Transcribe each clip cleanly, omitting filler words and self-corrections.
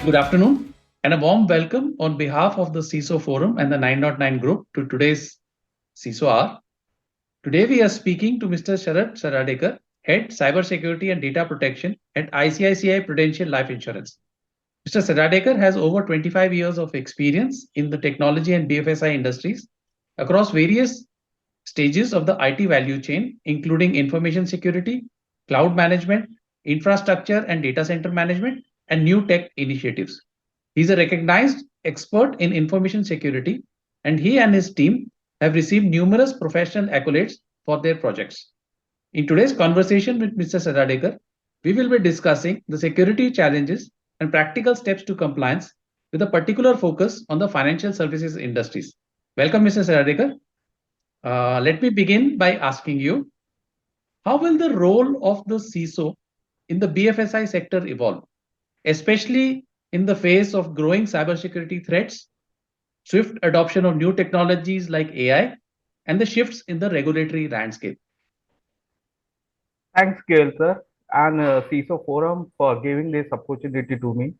Good afternoon and a warm welcome on behalf of the CISO Forum and the 909 Group to today's CISO Hour. Today we are speaking to Mr. Sharad Sadadekar, Head Cybersecurity and Data Protection at ICICI Prudential Life Insurance. Mr. Sadadekar has over 25 years of experience in the technology and BFSI industries across various stages of the IT value chain, including information security, cloud management, infrastructure and data center management, and new tech initiatives. He's a recognized expert in information security, and he and his team have received numerous professional accolades for their projects. In today's conversation with Mr. Sadadekar, we will be discussing the security challenges and practical steps to compliance with a particular focus on the financial services industries. Welcome, Mr. Sadadekar. Let me begin by asking you, how will the role of the CISO in the BFSI sector evolve, especially in the face of growing cybersecurity threats, swift adoption of new technologies like AI, and the shifts in the regulatory landscape? Thanks, Gail, sir, and CISO Forum for giving this opportunity to me.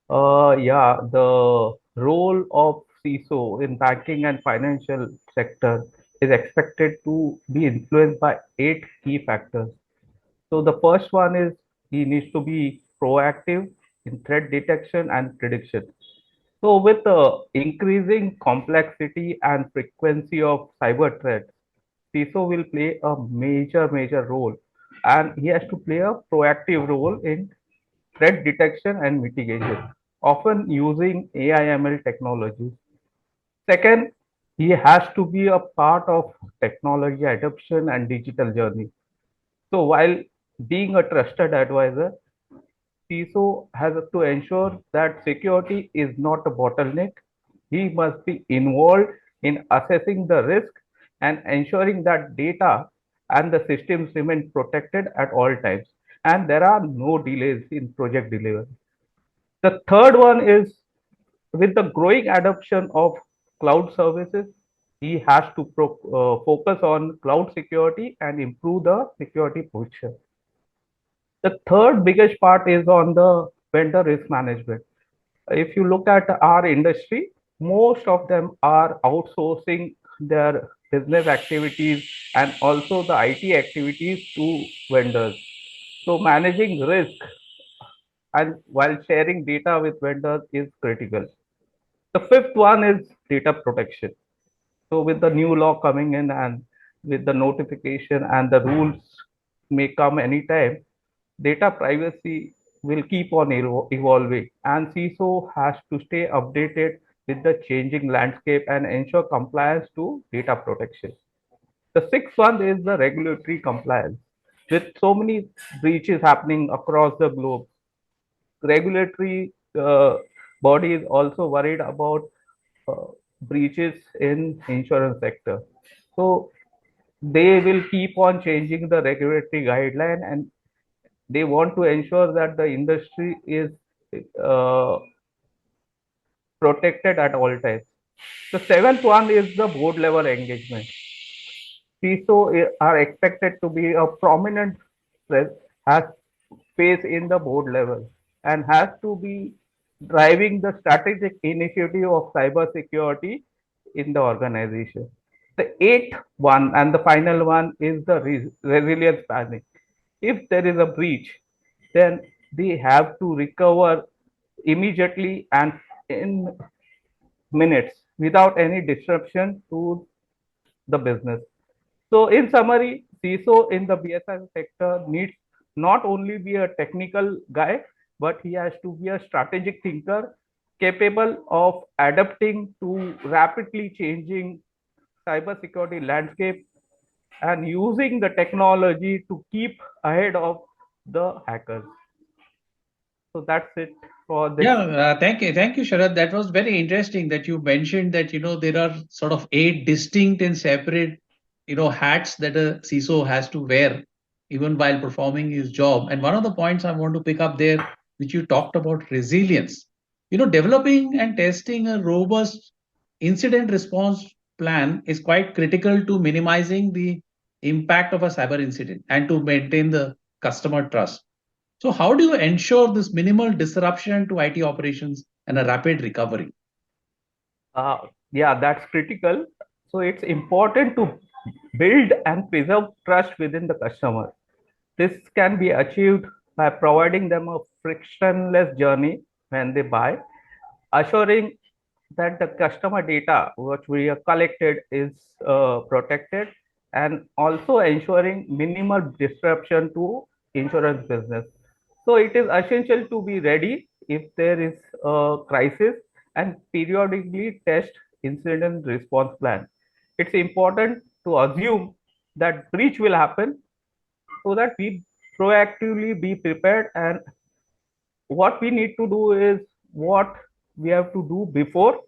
The role of CISO in banking and financial sector is expected to be influenced by 8 key factors. So the first one is he needs to be proactive in threat detection and prediction. So with the increasing complexity and frequency of cyber threats, CISO will play a major role, and he has to play a proactive role in threat detection and mitigation, often using AI/ML technologies. Second, he has to be a part of technology adoption and digital journey. So while being a trusted advisor, CISO has to ensure that security is not a bottleneck. He must be involved in assessing the risk and ensuring that data and the systems remain protected at all times. And there are no delays in project delivery. The third one is with the growing adoption of cloud services, he has to focus on cloud security and improve the security posture. The third biggest part is on the vendor risk management. If you look at our industry, most of them are outsourcing their business activities and also the IT activities to vendors. So managing risk and while sharing data with vendors is critical. The fifth one is data protection. So with the new law coming in and with the notification and the rules may come anytime, data privacy will keep on evolving, and CISO has to stay updated with the changing landscape and ensure compliance to data protection. The sixth one is the regulatory compliance. With so many breaches happening across the globe, regulatory body is also worried about uh, breaches in insurance sector. So they will keep on changing the regulatory guideline, and they want to ensure that the industry is uh, protected at all times. The seventh one is the board level engagement. CISO are expected to be a prominent has face in the board level and has to be driving the strategic initiative of cyber security in the organization. The eighth one and the final one is the resilience planning. If there is a breach, then they have to recover immediately and in minutes without any disruption to the business. So, in summary, CISO in the BSI sector needs not only be a technical guy, but he has to be a strategic thinker capable of adapting to rapidly changing cybersecurity landscape and using the technology to keep ahead of the hackers. So that's it for this. Yeah, thank you, Sharad. That was very interesting that you mentioned that there are sort of eight distinct and separate hats that a CISO has to wear even while performing his job. And one of the points I want to pick up there, which you talked about, resilience. Developing and testing a robust incident response plan is quite critical to minimizing the impact of a cyber incident and to maintain the customer trust. So how do you ensure this minimal disruption to IT operations and a rapid recovery? Yeah, that's critical. So it's important to build and preserve trust within the customer. This can be achieved by providing them a frictionless journey when they buy, assuring that the customer data which we have collected is protected, and also ensuring minimal disruption to insurance business. So it is essential to be ready if there is a crisis and periodically test incident response plan. It's important to assume that breach will happen so that we proactively be prepared, and what we need to do is what we have to do before,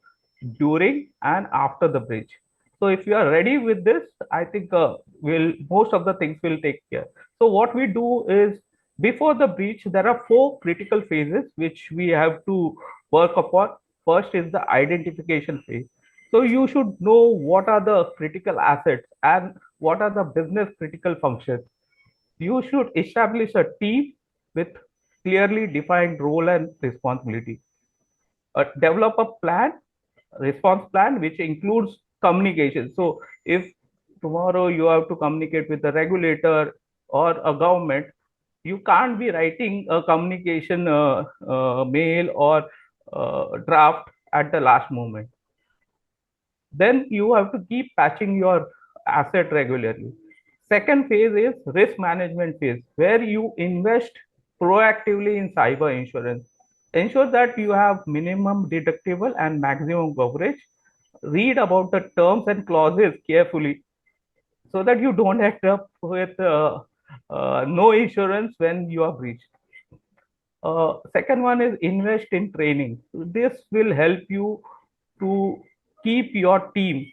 during, and after the breach. So if you are ready with this, I think will most of the things will take care. So what we do is, before the breach there are four critical phases which we have to work upon. First is the identification phase. So you should know what are the critical assets and what are the business critical functions. You should establish a team with clearly defined role and responsibility. Develop a plan, response plan, which includes communication. So if tomorrow you have to communicate with a regulator or a government, you can't be writing a communication mail or draft at the last moment. Then you have to keep patching your asset regularly. Second phase is risk management phase, where you invest proactively in cyber insurance. Ensure that you have minimum deductible and maximum coverage. Read about the terms and clauses carefully so that you don't end up with no insurance when you are breached. Second one is invest in training. This will help you to keep your team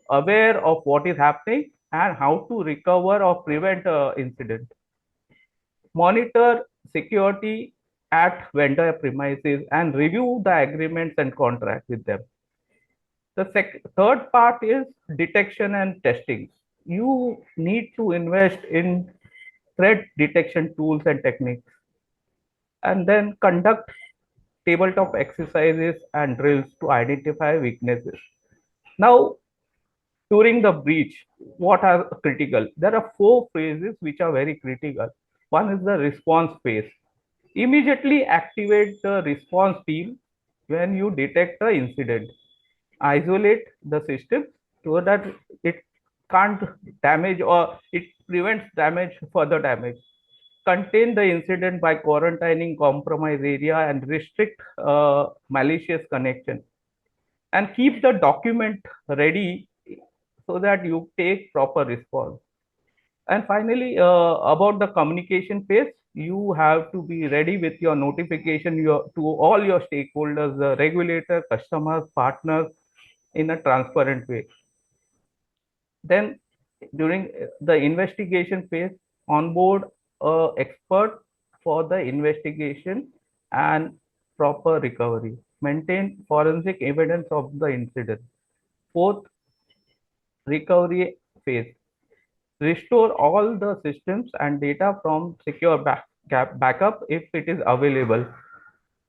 aware of what is happening and how to recover or prevent incident. Monitor security at vendor premises and review the agreements and contract with them. The third part is detection and testing. You need to invest in threat detection tools and techniques, and then conduct tabletop exercises and drills to identify weaknesses. Now, during the breach, what are critical? There are four phases which are very critical. One is the response phase. Immediately activate the response team when you detect the incident. Isolate the system so that it can't damage or it prevents damage, further damage. Contain the incident by quarantining compromised area and restrict malicious connection. And keep the document ready so that you take proper response. And finally, about the communication phase, you have to be ready with your notification to all your stakeholders, the regulator, customers, partners, in a transparent way. Then, during the investigation phase, onboard a expert for the investigation and proper recovery. Maintain forensic evidence of the incident. Fourth, recovery phase. Restore all the systems and data from secure backup if it is available.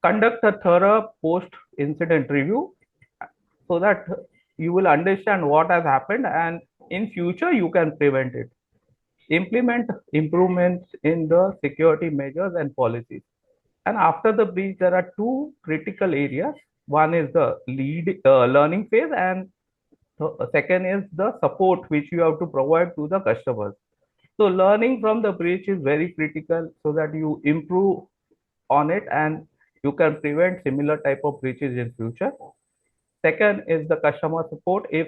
Conduct a thorough post-incident review so that you will understand what has happened and in future you can prevent it. Implement improvements in the security measures and policies. And after the breach, there are two critical areas. One is the learning phase, and the second is the support which you have to provide to the customers. So learning from the breach is very critical so that you improve on it and you can prevent similar type of breaches in future. Second is the customer support. If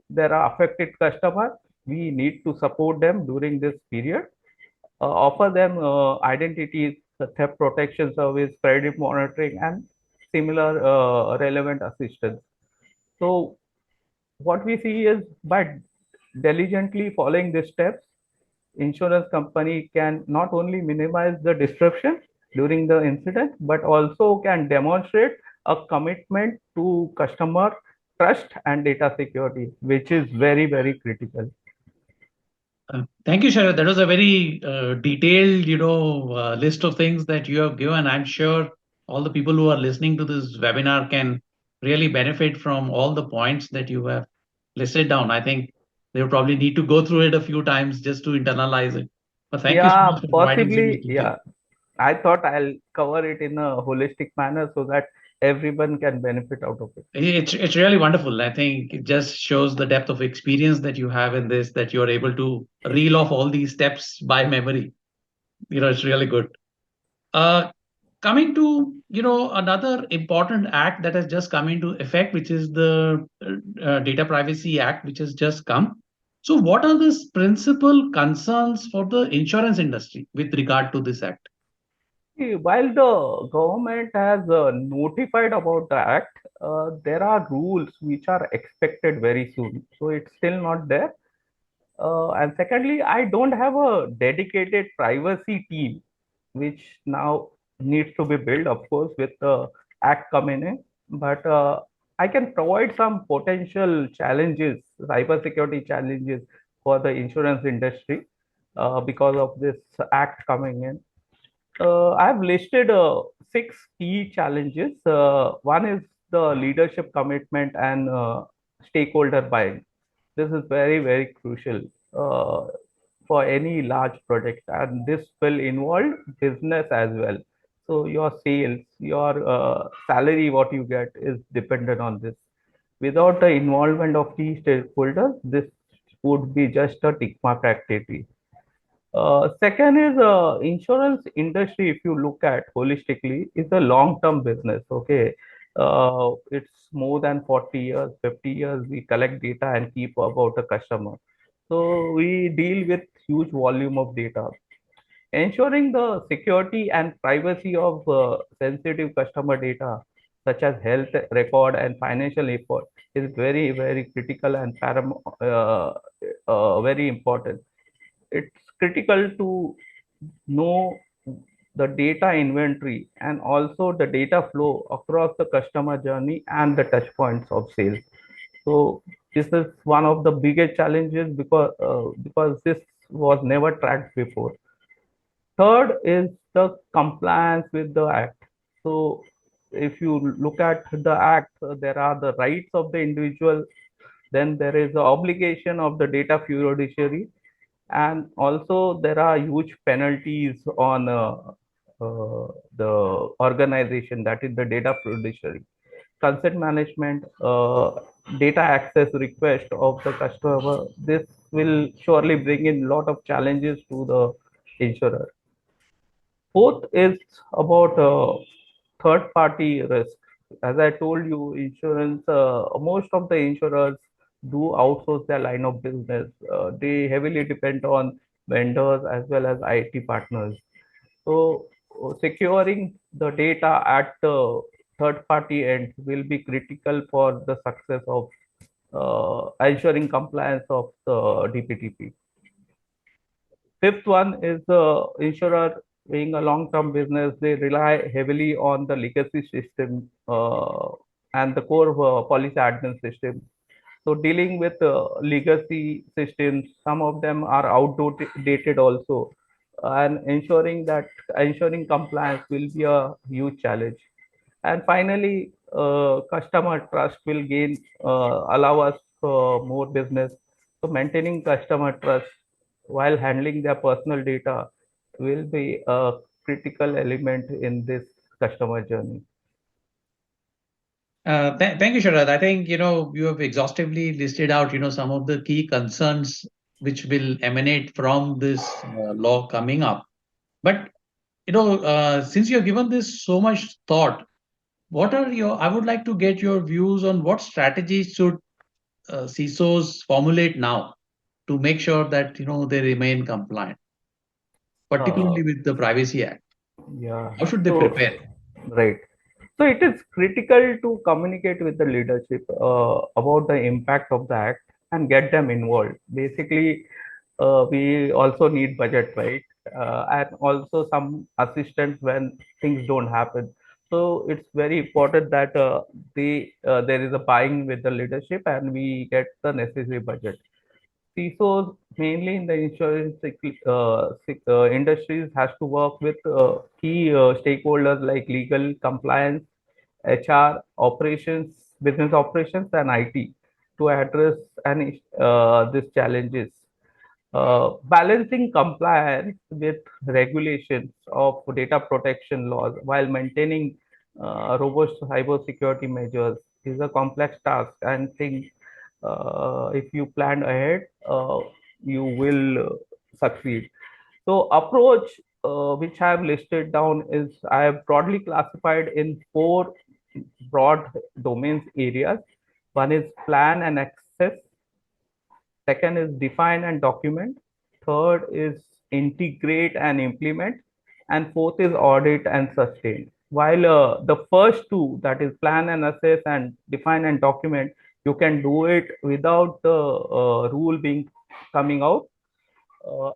there are affected customers, we need to support them during this period. Offer them identities, theft protection service, credit monitoring, and similar relevant assistance. So what we see is by diligently following these steps, insurance company can not only minimize the disruption during the incident, but also can demonstrate a commitment to customer trust and data security, which is very, very critical. Thank you, Sharad. That was a very detailed, list of things that you have given. I'm sure all the people who are listening to this webinar can really benefit from all the points that you have listed down. I think they will probably need to go through it a few times just to internalize it. But thank you so Yeah, much for providing so much possibly. detail. Yeah, I thought I'll cover it in a holistic manner so that everyone can benefit out of it. It's really wonderful. I think it just shows the depth of experience that you have in this, that you're able to reel off all these steps by memory. It's really good. Uh, Coming to another important act that has just come into effect, which is the Data Privacy Act, which has just come. So, what are the principal concerns for the insurance industry with regard to this act? See, while the government has notified about the act, there are rules which are expected very soon. So it's still not there. And secondly, I don't have a dedicated privacy team, which now needs to be built, of course, with the act coming in. But I can provide some potential challenges, cybersecurity challenges for the insurance industry because of this act coming in. I've listed six key challenges. One is the leadership commitment and stakeholder buy-in. This is very, very crucial uh, for any large project, and this will involve business as well. So your sales, your salary, what you get is dependent on this. Without the involvement of key stakeholders, this would be just a tick mark activity. Second is insurance industry. If you look at holistically, is a long-term business. Okay, it's more than 40 years, 50 years. We collect data and keep about a customer. So we deal with huge volume of data. Ensuring the security and privacy of sensitive customer data, such as health record and financial report, is very, very critical and very important. It's critical to know the data inventory and also the data flow across the customer journey and the touch points of sales. So this is one of the biggest challenges because this was never tracked before. Third is the compliance with the act. So if you look at the act, there are the rights of the individual, then there is the obligation of the data fiduciary, and also there are huge penalties on the organization, that is the data fiduciary. Consent management, data access request of the customer, this will surely bring in a lot of challenges to the insurer. Fourth is about third party risk. As I told you, insurance, most of the insurers do outsource their line of business. They heavily depend on vendors as well as IT partners. So securing the data at the third party end will be critical for the success of ensuring compliance of the DPTP. Fifth one is the insurer, being a long-term business, they rely heavily on the legacy system and the core policy admin system. So dealing with legacy systems, some of them are outdated also, and ensuring compliance will be a huge challenge. And finally, customer trust will allow us more business. So maintaining customer trust while handling their personal data will be a critical element in this customer journey. Thank you, Sharad. I think you have exhaustively listed out some of the key concerns which will emanate from this law coming up. But since you have given this so much thought, what are I would like to get your views on what strategies should CISOs formulate now to make sure that they remain compliant, Uh, particularly with the Privacy Act. yeah. How should they So, prepare? right. So it is critical to communicate with the leadership about the impact of the act and get them involved. Basically, we also need budget, right? And also some assistance when things don't happen. So it's very important that there is a buying with the leadership and we get the necessary budget. CISOs, mainly in the insurance industries, has to work with key stakeholders like legal, compliance, HR, operations, business operations, and IT to address these challenges. Balancing compliance with regulations of data protection laws while maintaining robust cybersecurity measures is a complex task, and think if you plan ahead, you will succeed. So approach which I have listed down is I have broadly classified in four broad domains areas. One is plan and access. Second is define and document. Third is integrate and implement. And fourth is audit and sustain. While the first two, that is plan and assess and define and document, you can do it without the rule being coming out.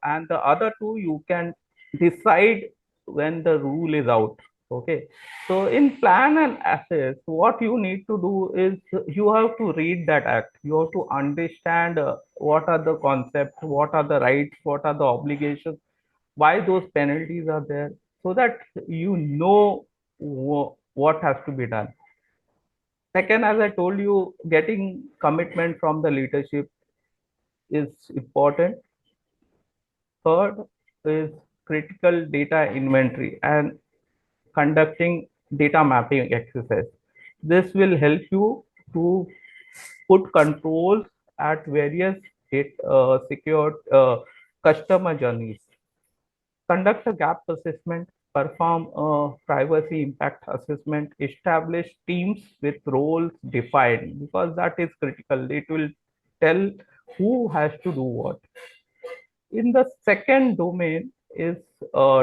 And the other two, you can decide when the rule is out. Okay. So in plan and assess, what you need to do is you have to read that act. You have to understand what are the concepts, what are the rights, what are the obligations, why those penalties are there, so that you know what has to be done. Second, as I told you, getting commitment from the leadership is important. Third is critical data inventory and conducting data mapping exercise. This will help you to put controls at various secure customer journeys. Conduct a gap assessment, perform a privacy impact assessment, establish teams with roles defined, because that is critical. It will tell who has to do what. In the second domain is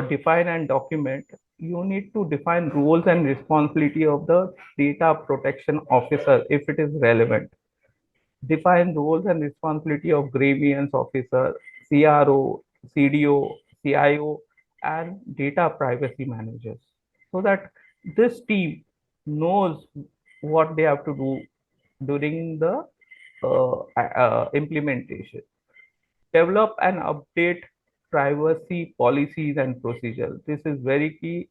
define and document. You need to define roles and responsibility of the data protection officer if it is relevant. Define roles and responsibility of grievance officer, CRO, CDO, CIO, and data privacy managers, so that this team knows what they have to do during the implementation. Develop and update privacy policies and procedures. This is very key.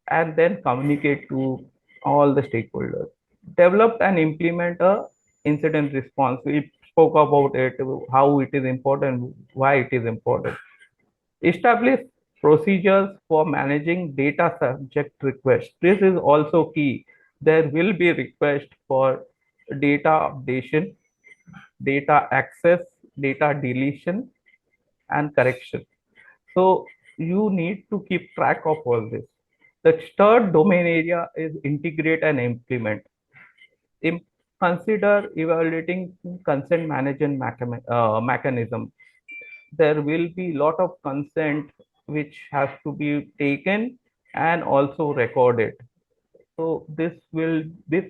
And then communicate to all the stakeholders. Develop and implement a incident response. We spoke about it, how it is important, why it is important. Establish procedures for managing data subject requests. This is also key. There will be request for data updation, data access, data deletion, and correction. So you need to keep track of all this. The third domain area is integrate and implement. Im- Consider evaluating consent management mechanism. There will be a lot of consent which has to be taken and also recorded. So this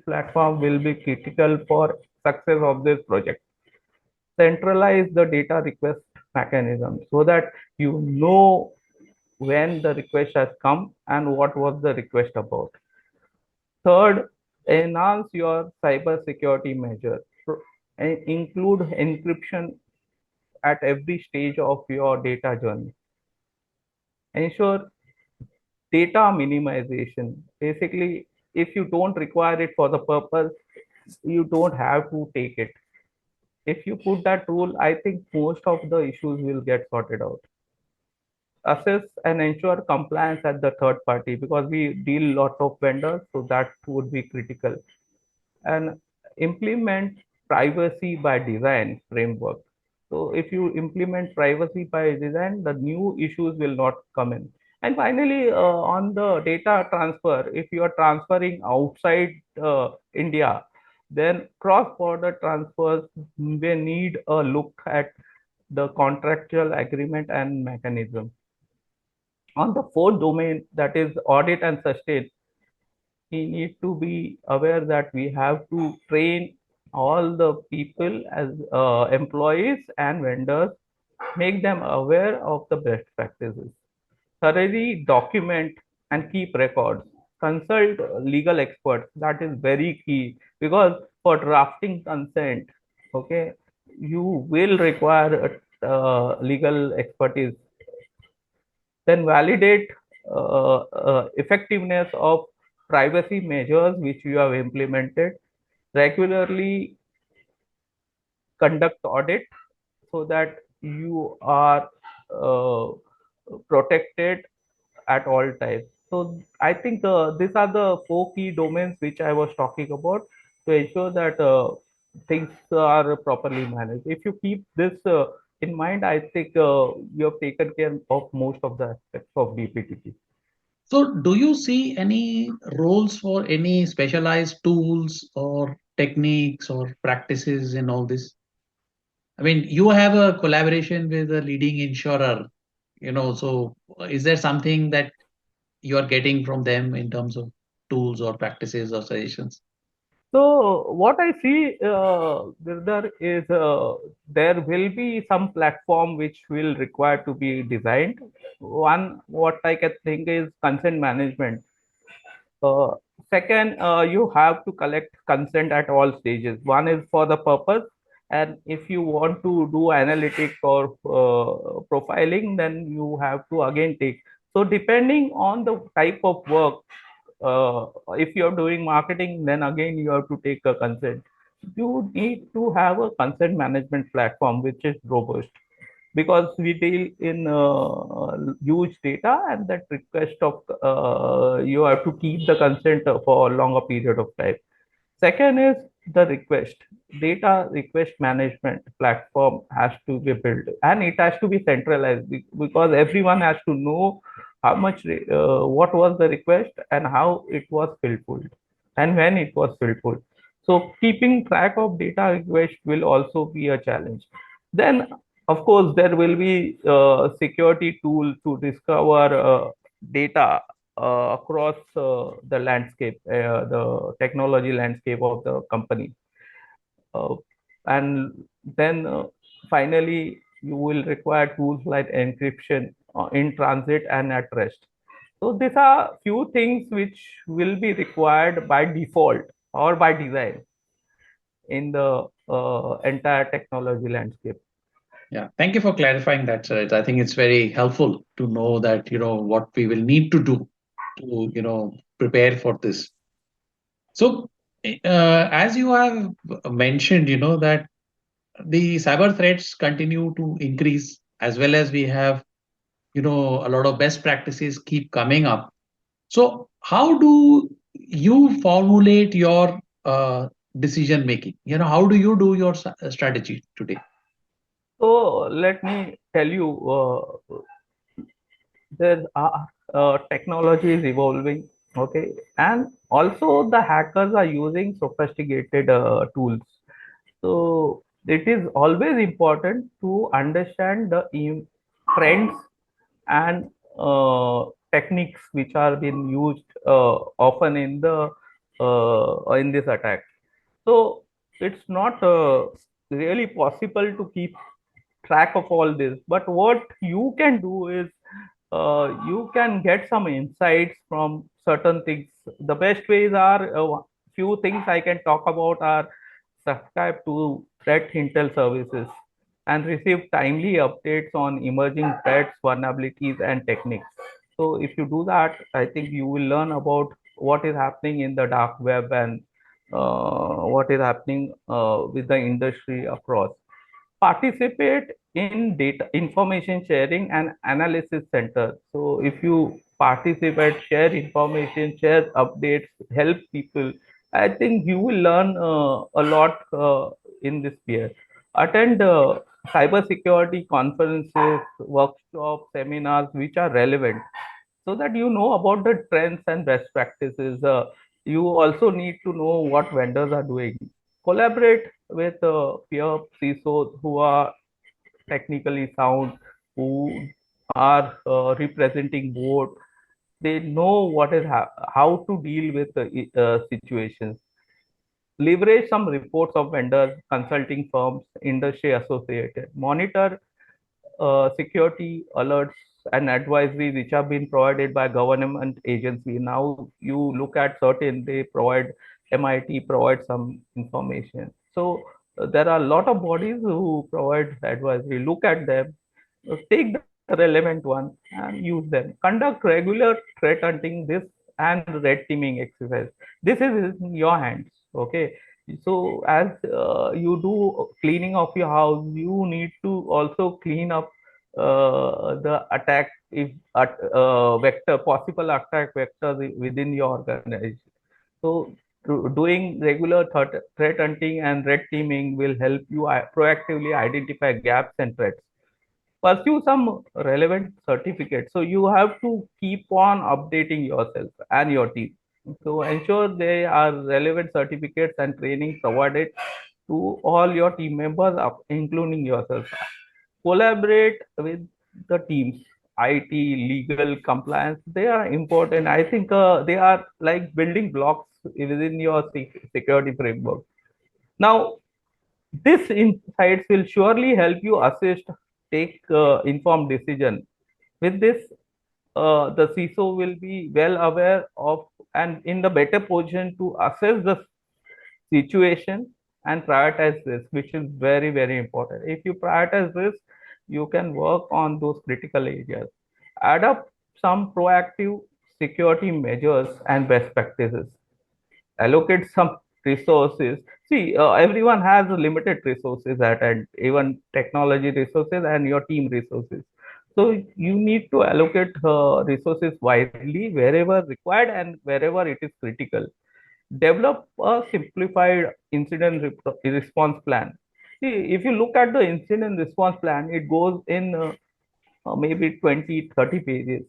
platform will be critical for success of this project. Centralize the data request mechanism so that you know when the request has come and what was the request about. Third, enhance your cybersecurity measure. Include encryption at every stage of your data journey. Ensure data minimization. Basically, if you don't require it for the purpose, you don't have to take it. If you put that rule, I think most of the issues will get sorted out. Assess and ensure compliance at the third party, because we deal lot of vendors, so that would be critical. And implement privacy by design framework. So if you implement privacy by design, the new issues will not come in. And finally, on the data transfer, if you are transferring outside India, then cross-border transfers may need a look at the contractual agreement and mechanism. On the fourth domain, that is audit and sustain, we need to be aware that we have to train all the people as employees and vendors, make them aware of the best practices, thoroughly document and keep records, consult legal experts. That is very key, because for drafting consent, okay, you will require legal expertise. Then validate effectiveness of privacy measures which you have implemented. Regularly conduct audit so that you are uh, protected at all times. So I think these are the four key domains which I was talking about to ensure that things are properly managed. If you keep this in mind, I think you have taken care of most of the aspects of BPTP. So, do you see any roles for any specialized tools or techniques or practices in all this? I mean, you have a collaboration with a leading insurer, so is there something that you are getting from them in terms of tools or practices or suggestions? So what I see, Girdhar, is there will be some platform which will require to be designed. One, what I can think is consent management. Uh, Second, you have to collect consent at all stages. One is for the purpose, and if you want to do analytics or profiling, then you have to again take. So depending on the type of work, if you're doing marketing, then again you have to take a consent. You need to have a consent management platform which is robust because we deal in huge data and that request of you have to keep the consent for a longer period of time. Second is the request. Data request management platform has to be built and it has to be centralized because everyone has to know how much, what was the request and how it was fulfilled and when it was fulfilled. So keeping track of data request will also be a challenge. Then, of course, there will be security tool to discover data across the landscape, the technology landscape of the company. Uh, and then finally, you will require tools like encryption in transit and at rest. So these are few things which will be required by default or by design in the entire technology landscape. Yeah, thank you for clarifying that, sir. I think it's very helpful to know that, what we will need to do to, prepare for this. So, as you have mentioned, that the cyber threats continue to increase, as well as we have, a lot of best practices keep coming up. So, how do you formulate your decision making? How do you do your strategy today? So let me tell you, there technology is evolving, okay, and also the hackers are using sophisticated tools. So it is always important to understand the trends and techniques which are being used often in this attack. So it's not really possible to keep track of all this. But what you can do is you can get some insights from certain things. The best ways are few things I can talk about are subscribe to threat intel services and receive timely updates on emerging threats, vulnerabilities, and techniques. So if you do that, I think you will learn about what is happening in the dark web and what is happening with the industry across. Participate in data information sharing and analysis center. So if you participate, share information, share updates, help people, I think you will learn a lot in this sphere. Attend cybersecurity conferences, workshops, seminars which are relevant so that you know about the trends and best practices. You also need to know what vendors are doing. Collaborate with peer CISOs who are technically sound, who are representing board. They know what is how to deal with the situations. Leverage some reports of vendors, consulting firms, industry associated. Monitor security alerts and advisory which have been provided by government agency. Now you look at certain, they provide, MIT provide some information. So There are a lot of bodies who provide advisory. Look at them, take the relevant one and use them. Conduct regular threat hunting, this and red teaming exercise. This is in your hands. Okay. So as you do cleaning of your house, you need to also clean up the attack if vector possible attack vectors within your organization. So doing regular threat hunting and red teaming will help you proactively identify gaps and threats. Pursue some relevant certificates. So you have to keep on updating yourself and your team. So ensure they are relevant certificates and training provided to all your team members, including yourself. Collaborate with the teams, IT, legal, compliance. They are important. I think they are like building blocks within your security framework. Now, this insights will surely help you assist, take informed decision. With this, the CISO will be well aware of and in the better position to assess the situation and prioritize risk, which is very, very important. If you prioritize risk, you can work on those critical areas. Adopt some proactive security measures and best practices. Allocate some resources. See, everyone has limited resources at and even technology resources and your team resources. So you need to allocate resources wisely wherever required and wherever it is critical. Develop a simplified incident response plan. See, if you look at the incident response plan, it goes in maybe 20, 30 pages.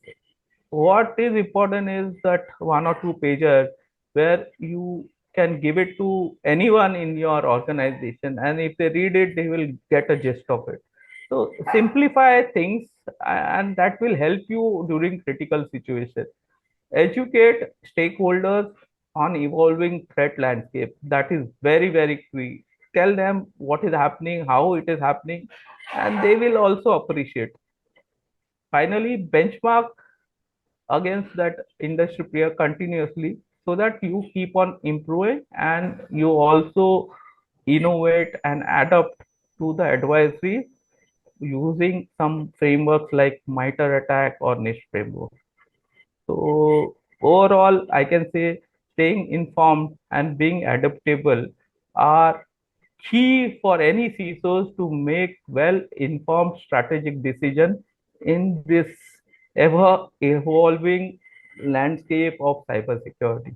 What is important is that one or two pages where you can give it to anyone in your organization, and if they read it, they will get a gist of it. So simplify things, and that will help you during critical situations. Educate stakeholders on evolving threat landscape. That is very, very key. Tell them what is happening, how it is happening, and they will also appreciate. Finally, benchmark against that industry peer continuously so that you keep on improving and you also innovate and adapt to the advisory using some frameworks like MITRE ATT&CK or niche framework. So overall, I can say staying informed and being adaptable are key for any CISOs to make well-informed strategic decision in this ever evolving landscape of cybersecurity.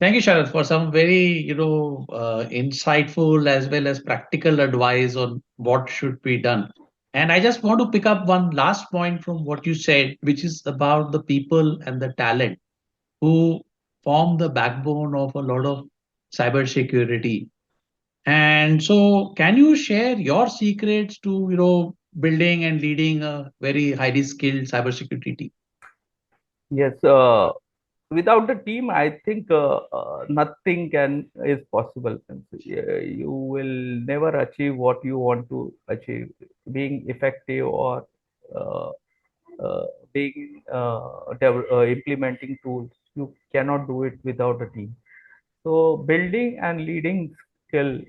Thank you, Sharad, for some very, insightful as well as practical advice on what should be done. And I just want to pick up one last point from what you said, which is about the people and the talent who form the backbone of a lot of cybersecurity. And so, can you share your secrets to, building and leading a very highly skilled cybersecurity team? Yes, without the team, I think nothing can is possible. You will never achieve what you want to achieve. Being effective or uh, uh, being implementing tools, you cannot do it without a team. So building and leading skill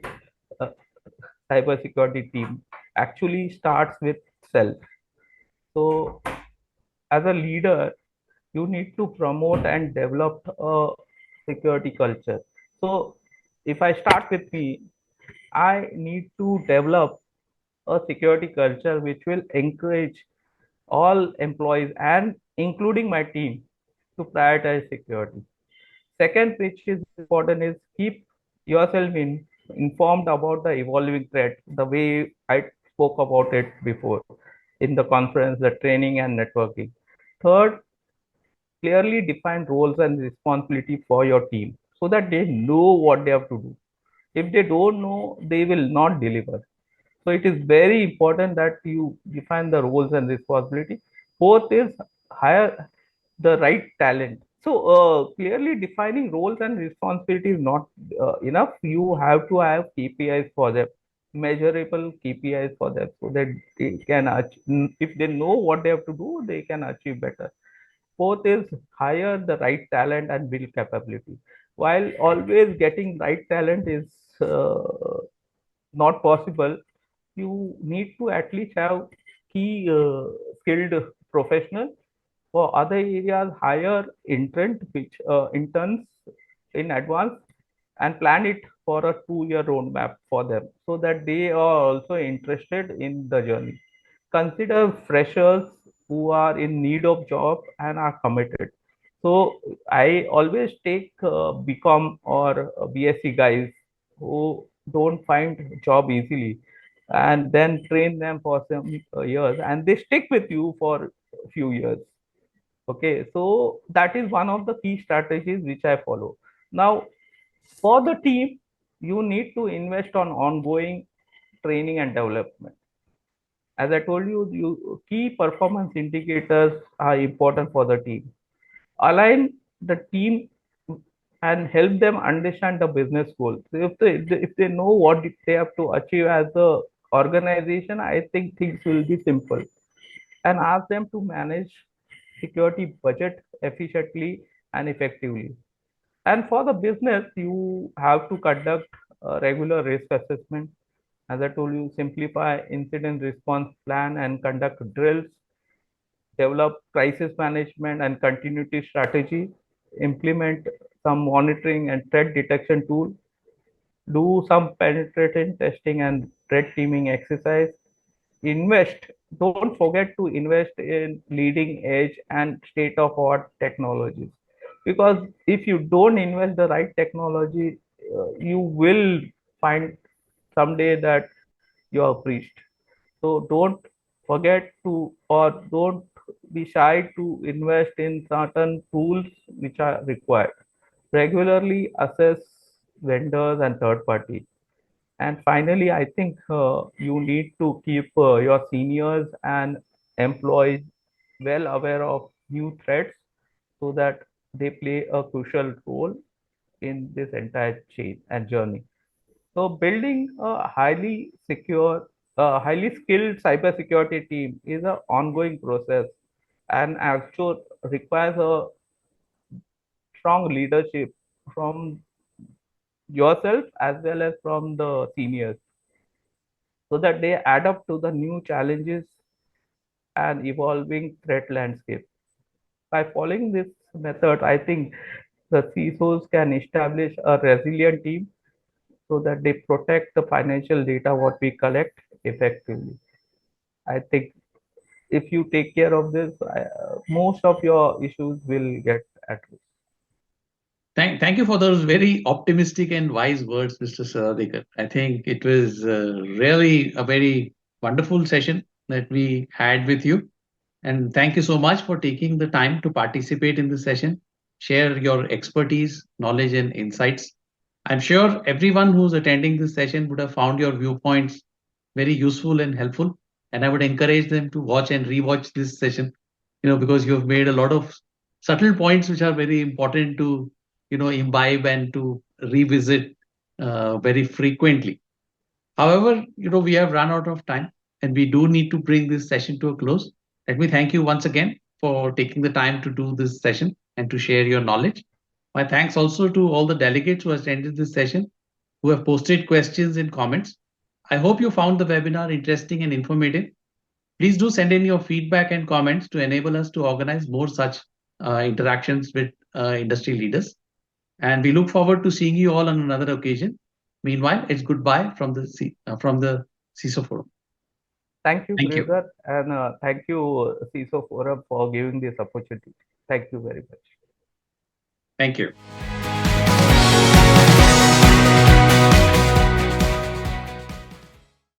uh, cybersecurity team actually starts with self. So as a leader, you need to promote and develop a security culture. So if I start with me, I need to develop a security culture which will encourage all employees and including my team to prioritize security. Second, which is important, is keep yourself informed about the evolving threat, the way I spoke about it before in the conference, the training and networking. Third, clearly define roles and responsibility for your team so that they know what they have to do. If they don't know, they will not deliver. So it is very important that you define the roles and responsibility. Fourth is hire the right talent. So clearly defining roles and responsibility is not enough. You have to have KPIs for them, measurable KPIs for them, so that they can achieve, if they know what they have to do, they can achieve better. Fourth is hire the right talent and build capability. While always getting right talent is not possible, you need to at least have key skilled professional. For other areas, hire interns in advance and plan it for a 2 year roadmap for them so that they are also interested in the journey. Consider freshers who are in need of job and are committed. So I always take BCom or BSc guys who don't find job easily, and then train them for some years, and they stick with you for a few years. Okay, so that is one of the key strategies which I follow. Now, for the team, you need to invest on ongoing training and development. As I told you, key performance indicators are important for the team. Align the team and help them understand the business goals. So if they know what they have to achieve as a organization, I think things will be simple. And ask them to manage security budget efficiently and effectively. And for the business, you have to conduct a regular risk assessment. As I told you, simplify incident response plan and conduct drills, develop crisis management and continuity strategy, implement some monitoring and threat detection tool, do some penetrating testing and threat teaming exercise, invest, don't forget to invest in leading edge and state of art technologies, because if you don't invest the right technology, you will find someday that you are breached. So don't forget to, or don't be shy to invest in certain tools which are required. Regularly assess vendors and third party. And finally, I think you need to keep your seniors and employees well aware of new threats so that they play a crucial role in this entire chain and journey. So building a highly skilled cybersecurity team is an ongoing process and actually requires a strong leadership from yourself as well as from the seniors so that they adapt to the new challenges and evolving threat landscape. By following this method, I think the CISOs can establish a resilient team so that they protect the financial data what we collect effectively. I think if you take care of this, most of your issues will get addressed. Thank you for those very optimistic and wise words, Mr. Sadadekar. I think it was really a very wonderful session that we had with you. And thank you so much for taking the time to participate in the session, share your expertise, knowledge, and insights. I'm sure everyone who's attending this session would have found your viewpoints very useful and helpful. And I would encourage them to watch and rewatch this session, because you have made a lot of subtle points which are very important to, imbibe and to revisit very frequently. However, we have run out of time and we do need to bring this session to a close. Let me thank you once again for taking the time to do this session and to share your knowledge. My thanks also to all the delegates who attended this session, who have posted questions and comments. I hope you found the webinar interesting and informative. Please do send in your feedback and comments to enable us to organize more such interactions with industry leaders. And we look forward to seeing you all on another occasion. Meanwhile, it's goodbye from the CISO forum. Thank you, Thank you. Grazer, and thank you, CISO Forum, for giving this opportunity. Thank you very much. Thank you.